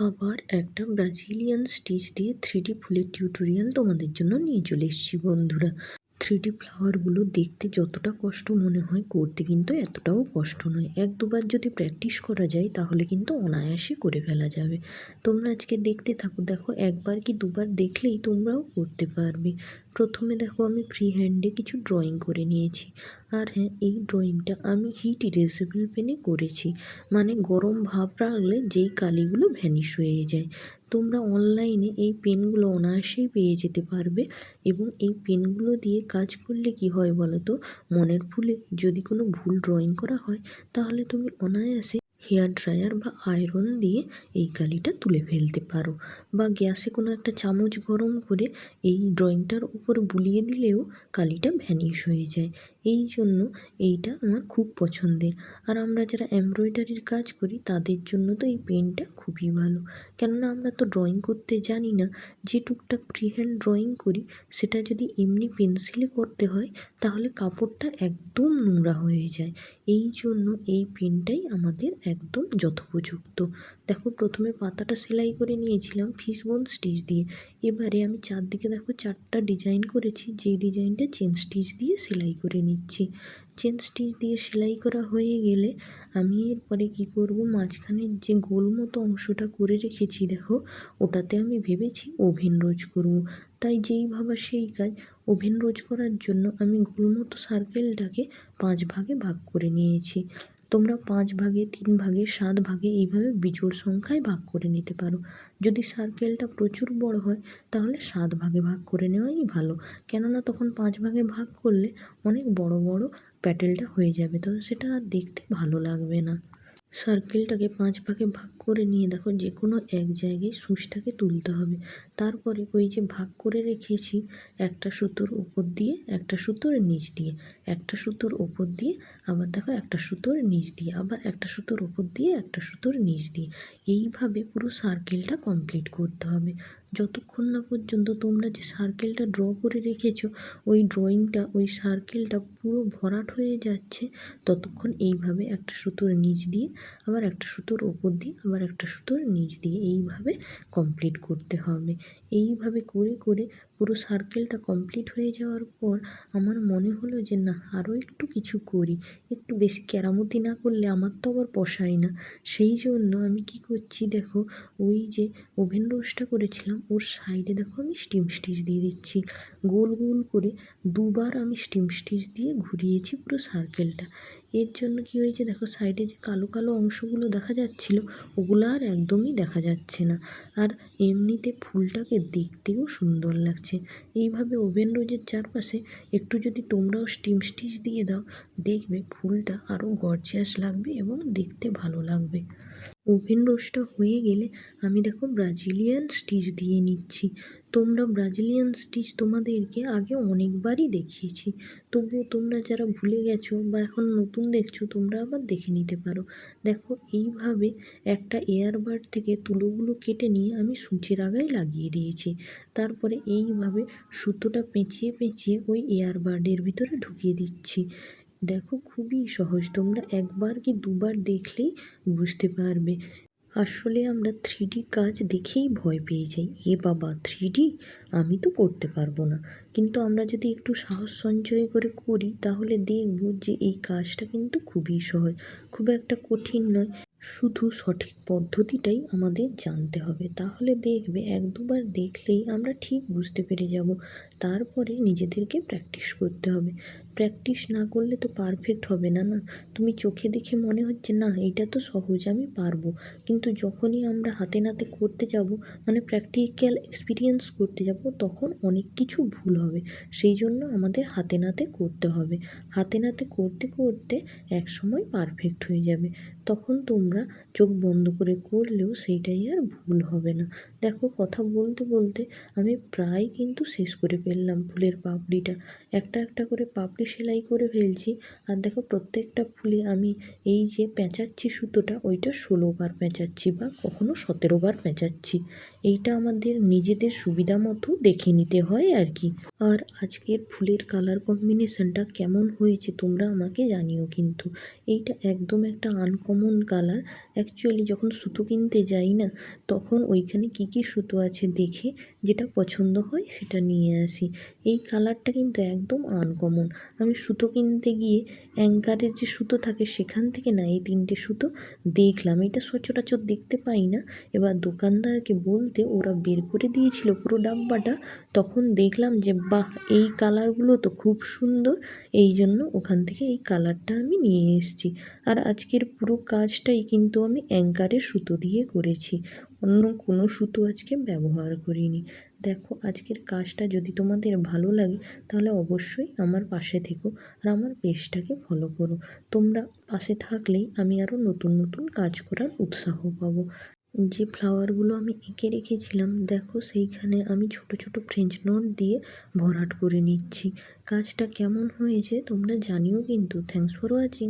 আবার একটা Brazilian stitch দিয়ে 3D ফুলের টিউটোরিয়াল তোমাদের জন্য নিয়ে চলে এসেছি বন্ধুরা। 3D ফ্লাওয়ারগুলো দেখতে যতটা কষ্ট মনে হয়, করতে কিন্তু এতটাও কষ্ট নয়। 1-2 বার যদি প্র্যাকটিস করা যায় তাহলে কিন্তু অনায়াসে করে ফেলা যাবে। তোমরা আজকে দেখতে থাকো, দেখো 1 বার কি 2 বার দেখলেই তোমরাও করতে পারবে। প্রথমে দেখো আমি ফ্রি হ্যান্ডে কিছু ড্রয়িং করে নিয়েছি। আর হ্যাঁ, এই ড্রয়িংটা আমি হিট ইরেজেবল পেনে করেছি, মানে গরম ভাব রাখলে যেই কালিগুলো ভ্যানিশ হয়ে যায়। তোমরা অনলাইনে এই পেনগুলো অনায়াসেই পেয়ে যেতে পারবে এবং এই পেনগুলো দিয়ে কাজ করলে কি হয় বলো তো, মনের ভুলে যদি কোনো ভুল ড্রয়িং করা হয় তাহলে তুমি অনায়াসে হেয়ার ড্রায়ার বা আয়রন দিয়ে এই কালিটা তুলে ফেলতে পারো, বা গ্যাসে কোনো একটা চামচ গরম করে এই ড্রয়িংটার উপর বুলিয়ে দিলেও কালিটা ভ্যানিশ হয়ে যায়। এই জন্য এইটা আমার খুব পছন্দের। আর আমরা যারা এমব্রয়ডারির কাজ করি তাদের জন্য তো এই পেনটা খুবই ভালো, কেননা আমরা তো ড্রয়িং করতে জানি না। যে টুকটাক ফ্রি হ্যান্ড ড্রয়িং করি সেটা যদি এমনি পেন্সিলে করতে হয় তাহলে কাপড়টা একদম নোংরা হয়ে যায়। এই জন্য এই পেনটাই আমাদের একদম যথোপযুক্ত। দেখো প্রথমে পাতাটা সেলাই করে নিয়েছিলাম ফিশবোন স্টিচ দিয়ে। এবারে আমি চারদিকে দেখো 4টা ডিজাইন করেছি, যেই ডিজাইনটা চেন স্টিচ দিয়ে সেলাই করে নিচ্ছি। চেন স্টিচ দিয়ে সেলাই করা হয়ে গেলে আমি এরপরে কি করব, মাঝখানের যে গোল মতো অংশটা করে রেখেছি দেখো, ওটাতে আমি ভেবেছি ওভেন রোজ করব। তাই যেই ভাবা সেই কাজ। ওভেন রোজ করার জন্য আমি গোল মতো সার্কেলটাকে 5 ভাগে ভাগ করে নিয়েছি। তোমরা 5 ভাগে, 3 ভাগে, 7 ভাগে এইভাবে বিজোড় সংখ্যায় ভাগ করে নিতে পারো। যদি সার্কেলটা প্রচুর বড় হয় তাহলে 7 ভাগে ভাগ করে নেওয়াই ভালো, কেননা তখন 5 ভাগে ভাগ করলে অনেক বড় বড় প্যাটেলটা হয়ে যাবে, তো সেটা আর দেখতে ভালো লাগবে না। সার্কেলটাকে 5 ভাগে ভাগ করে নিয়ে দেখো যে কোনো এক জায়গায় সূচটাকে তুলতে হবে। তারপরে ওই যে ভাগ করে রেখেছি, একটা সুতোর উপর দিয়ে, একটা সুতোর নিচ দিয়ে, একটা সুতোর উপর দিয়ে, আবার দেখো একটা সুতোর নিচ দিয়ে, আবার একটা সুতোর উপর দিয়ে, একটা সুতোর নিচ দিয়ে, এইভাবে পুরো সার্কেলটা কমপ্লিট করতে হবে। যতক্ষণ না পর্যন্ত তোমরা যে সার্কেলটা ড্র করে রেখেছো ওই ড্রয়িংটা, ওই সার্কেলটা পুরো ভরাট হয়ে যাচ্ছে, ততক্ষণ এইভাবে একটা সুতোর নিচ দিয়ে, আবার একটা সুতোর ওপর দিয়ে, আবার একটা সুতোর নিচ দিয়ে এইভাবে কমপ্লিট করতে হবে। এইভাবে করে করে পুরো সার্কেলটা কমপ্লিট হয়ে যাওয়ার পর আমার মনে হলো যে না, আরও একটু কিছু করি, একটু বেশি কেরামতি না করলে আমার তো আবার পোষায় না। সেই জন্য আমি কি করছি দেখো, ওই যে ওভেন রোস্টটা করেছিলাম ওর সাইডে দেখো আমি স্টিম স্টিচ দিয়ে দিচ্ছি। গোল গোল করে 2 বার আমি স্টিম স্টিচ দিয়ে ঘুরিয়েছি পুরো সার্কেলটা। এর জন্য কি হয়েছে দেখো, সাইডে যে কালো কালো অংশগুলো দেখা যাচ্ছিল ওগুলো আর একদমই দেখা যাচ্ছে না। আর এমনিতে ফুলটাকে দেখতেও সুন্দর লাগছে। এইভাবে ওভেন রোজের চারপাশে একটু যদি তোমরাও স্টিম স্টিচ দিয়ে দাও, দেখবে ফুলটা আরও গর্জিয়াস লাগবে এবং দেখতে ভালো লাগবে। ওভেন রোস্টটা হয়ে গেলে আমি দেখো ব্রাজিলিয়ান স্টিচ দিয়ে নিচ্ছি। তোমরা ব্রাজিলিয়ান স্টিচ তোমাদেরকে আগে অনেকবারই দেখিয়েছি, তবুও তোমরা যারা ভুলে গেছো বা এখন নতুন দেখছো তোমরা আবার দেখে নিতে পারো। দেখো এইভাবে একটা এয়ারবাড থেকে তুলোগুলো কেটে নিয়ে আমি সূচের আগায় লাগিয়ে দিয়েছি। তারপরে এইভাবে সুতোটা পেঁচিয়ে পেঁচিয়ে ওই এয়ারবাডের ভিতরে ঢুকিয়ে দিচ্ছি। দেখো খুবই সহজ, তোমরা 1 বার কি 2 বার দেখলেই বুঝতে পারবে। আসলে আমরা 3D কাজ দেখেই ভয় পেয়ে যাই, এ বাবা 3D আমি তো করতে পারবো না। কিন্তু আমরা যদি একটু সাহস সঞ্চয় করে করি তাহলে দেখব যে এই কাজটা কিন্তু খুবই সহজ, খুব একটা কঠিন নয়। শুধু সঠিক পদ্ধতিটাই আমাদের জানতে হবে, তাহলে দেখবে 1-2 বার দেখলেই আমরা ঠিক বুঝতে পেরে যাব। তারপরে নিজেদেরকে প্র্যাকটিস করতে হবে। প্র্যাকটিস না করলে তো পারফেক্ট হবে না, না। তুমি চোখে দেখে মনে হচ্ছে না এইটা তো সহজ, আমি পারবো, কিন্তু যখনই আমরা হাতে নাতে করতে যাব, মানে প্র্যাকটিক্যাল এক্সপিরিয়েন্স করতে যাব, তখন অনেক কিছু ভুল হবে। সেই জন্য আমাদের হাতে নাতে করতে হবে। হাতে নাতে করতে করতে একসময় পারফেক্ট হয়ে যাবে, তখন তোমরা চোখ বন্ধ করে করলেও সেইটাই আর ভুল হবে না। দেখো কথা বলতে বলতে আমি প্রায় কিন্তু শেষ করে ফেললাম ফুলের পাপড়িটা। একটা একটা করে পাপড়ি সেলাই করে ফেলছি। আর দেখো প্রত্যেকটা ফুলে আমি এই যে পেঁচাচ্ছি সুতোটা, ওইটা 16 বার পেঁচাচ্ছি বা কখনো 17 বার পেঁচাচ্ছি। এইটা আমাদের নিজেদের সুবিধা মতো দেখে নিতে হয় আর কি। আর আজকের ফুলের কালার কম্বিনেশনটা কেমন হয়েছে তোমরা আমাকে জানিও কিন্তু। এইটা একদম একটা আনকমন কালার। অ্যাকচুয়ালি যখন সুতো কিনতে যাই না, তখন ওইখানে কি কি সুতো আছে দেখে যেটা পছন্দ হয় সেটা নিয়ে আসি। এই কালারটা কিন্তু একদম আনকমন। আমি সুতো কিনতে গিয়ে অ্যাঙ্কারের যে সুতো থাকে সেখান থেকে না এই 3টে সুতো দেখলাম। এটা সচরাচর দেখতে পাই না। এবার দোকানদারকে বলতে ওরা বের করে দিয়েছিল পুরো ডাব্বাটা। তখন দেখলাম যে বাহ, এই কালারগুলো তো খুব সুন্দর, এই জন্য ওখান থেকে এই কালারটা আমি নিয়ে এসেছি। আর আজকের পুরো কাজটাই কিন্তু আমি অ্যাঙ্কারের সুতো দিয়ে করেছি, অন্য কোনো সুতো আজকে ব্যবহার করিনি। দেখো, আজকের কাজটা যদি তোমাদের ভালো লাগে তাহলে অবশ্যই আমার পাশে থেকো আর আমার পেজটাকে ফলো করো। তোমরা পাশে থাকলেই আমি আরও নতুন নতুন কাজ করার উৎসাহ পাবো। যে ফ্লাওয়ারগুলো আমি এঁকে রেখেছিলাম দেখো, সেইখানে আমি ছোট ছোট ফ্রেঞ্চ নট দিয়ে ভরাট করে নিচ্ছি। কাজটা কেমন হয়েছে তোমরা জানিও কিন্তু। Thanks for watching.